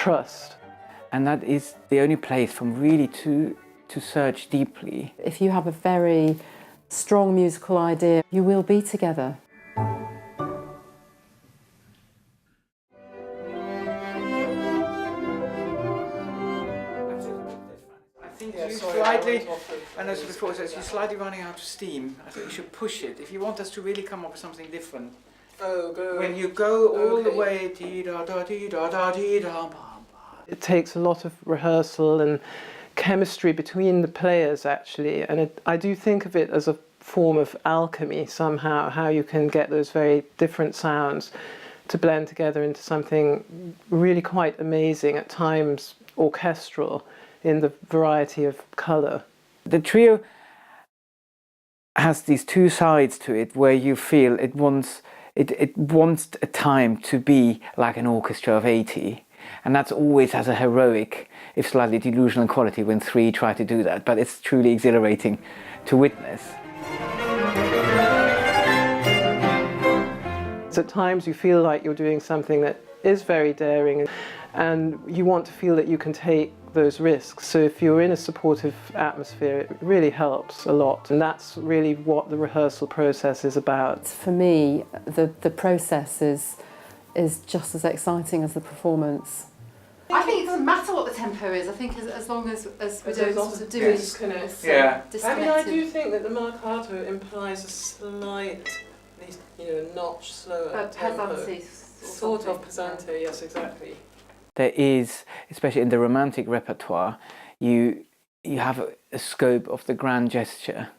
trust. And that is the only place from really to search deeply. If you have a very strong musical idea, you will be together. I think you slightly, and as before, so you're slightly running out of steam. I think you should push it. If you want us to really come up with something different, when you go all the way, dee da da dee da da dee da. It takes a lot of rehearsal and chemistry between the players, actually, and I do think of it as a form of alchemy somehow, how you can get those very different sounds to blend together into something really quite amazing, at times orchestral, in the variety of colour. The trio has these two sides to it where you feel it wants a time to be like an orchestra of 80. And that's always has a heroic, if slightly delusional quality when three try to do that, but it's truly exhilarating to witness. At times you feel like you're doing something that is very daring, and you want to feel that you can take those risks. So if you're in a supportive atmosphere, it really helps a lot, and that's really what the rehearsal process is about. For me, the process is just as exciting as the performance. I think it doesn't matter what the tempo is. I think as long as we don't sort of do it. Disconnect. Yeah. I mean, I do think that the marcato implies a slight, notch slower tempo. Sort of pesante, yes, exactly. There is, especially in the romantic repertoire, you have a scope of the grand gesture,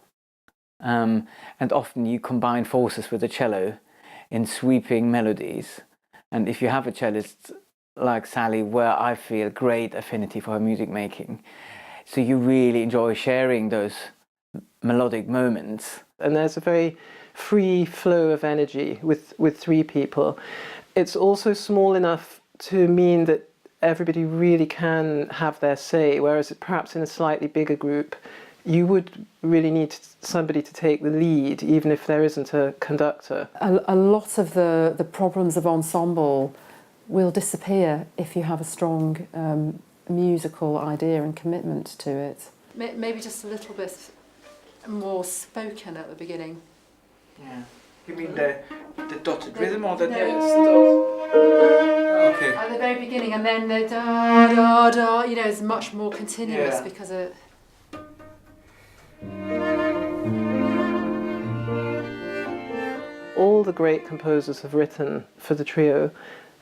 and often you combine forces with the cello in sweeping melodies. And if you have a cellist like Sally, where I feel great affinity for her music making, so you really enjoy sharing those melodic moments. And there's a very free flow of energy with three people. It's also small enough to mean that everybody really can have their say, whereas perhaps in a slightly bigger group you would really need somebody to take the lead, even if there isn't a conductor. A lot of the problems of ensemble will disappear if you have a strong musical idea and commitment to it. Maybe just a little bit more spoken at the beginning. Yeah. You mean the dotted rhythm or the... No, it's the dot. Okay. At the very beginning, and then the da da da, it's much more continuous because of... All the great composers have written for the trio,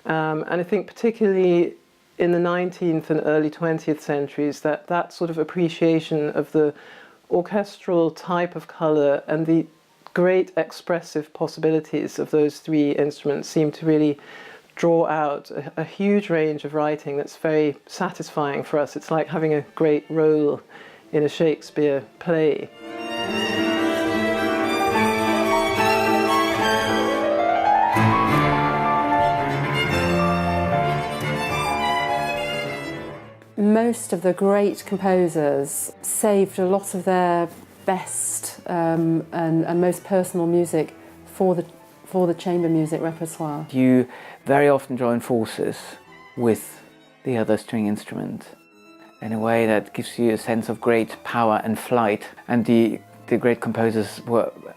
and I think particularly in the 19th and early 20th centuries that sort of appreciation of the orchestral type of colour and the great expressive possibilities of those three instruments seem to really draw out a huge range of writing that's very satisfying for us. It's like having a great role in a Shakespeare play. Most of the great composers saved a lot of their best and most personal music for the chamber music repertoire. You very often join forces with the other string instrument in a way that gives you a sense of great power and flight, and the great composers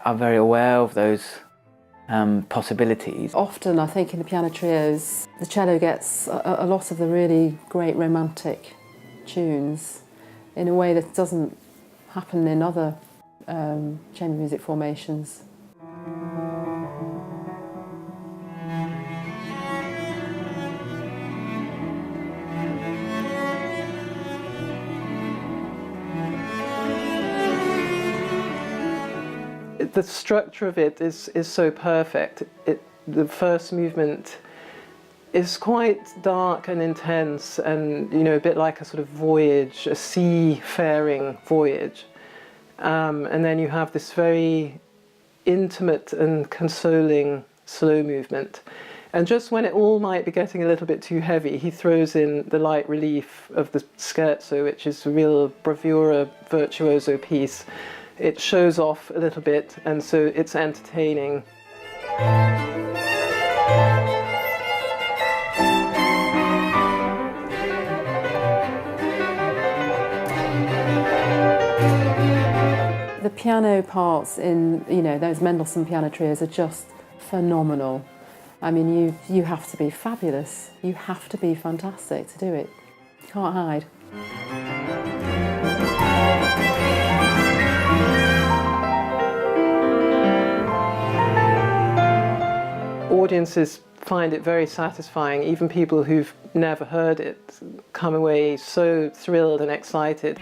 are very aware of those possibilities. Often, I think, in the piano trios, the cello gets a lot of the really great romantic tunes in a way that doesn't happen in other chamber music formations. The structure of it is so perfect. The first movement is quite dark and intense, and a bit like a sort of voyage, a seafaring voyage. And then you have this very intimate and consoling slow movement. And just when it all might be getting a little bit too heavy, he throws in the light relief of the scherzo, which is a real bravura virtuoso piece. It shows off a little bit, and so it's entertaining. piano parts in, you know, those Mendelssohn piano trios are just phenomenal. I mean, you have to be fabulous. You have to be fantastic to do it. You can't hide. Audiences find it very satisfying. Even people who've never heard it come away so thrilled and excited.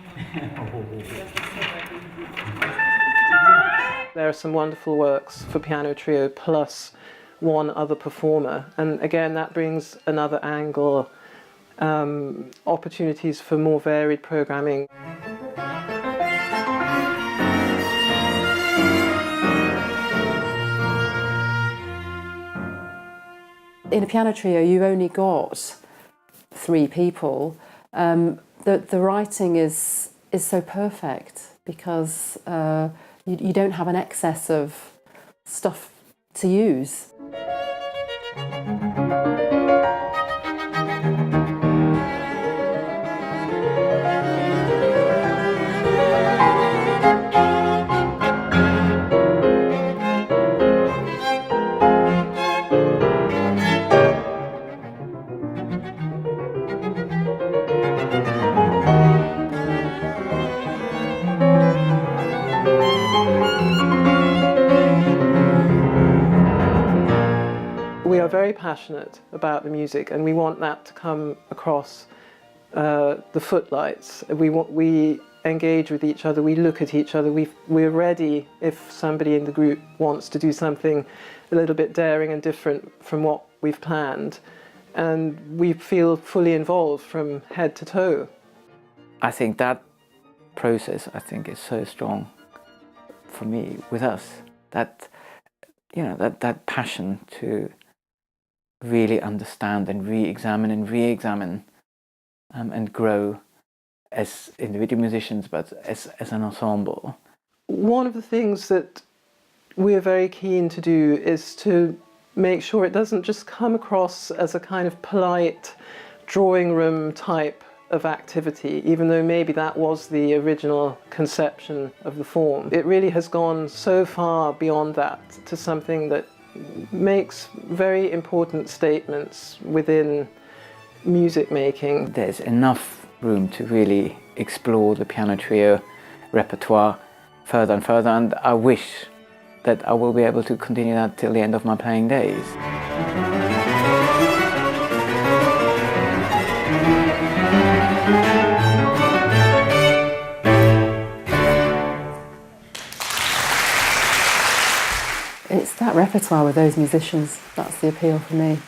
There are some wonderful works for piano trio plus one other performer, and again that brings another angle, opportunities for more varied programming. In a piano trio, you've only got 3 people. The writing is so perfect because you don't have an excess of stuff to use. We are very passionate about the music, and we want that to come across the footlights. We engage with each other, we look at each other, we're ready if somebody in the group wants to do something a little bit daring and different from what we've planned, and we feel fully involved from head to toe. I think that process, is so strong for me, with us, that, you know, that passion to really understand and re-examine and grow as individual musicians, but as an ensemble. One of the things that we're very keen to do is to make sure it doesn't just come across as a kind of polite drawing room type of activity, even though maybe that was the original conception of the form. It really has gone so far beyond that to something that makes very important statements within music making. There's enough room to really explore the piano trio repertoire further and further, and I wish that I will be able to continue that till the end of my playing days. It's that repertoire with those musicians, that's the appeal for me.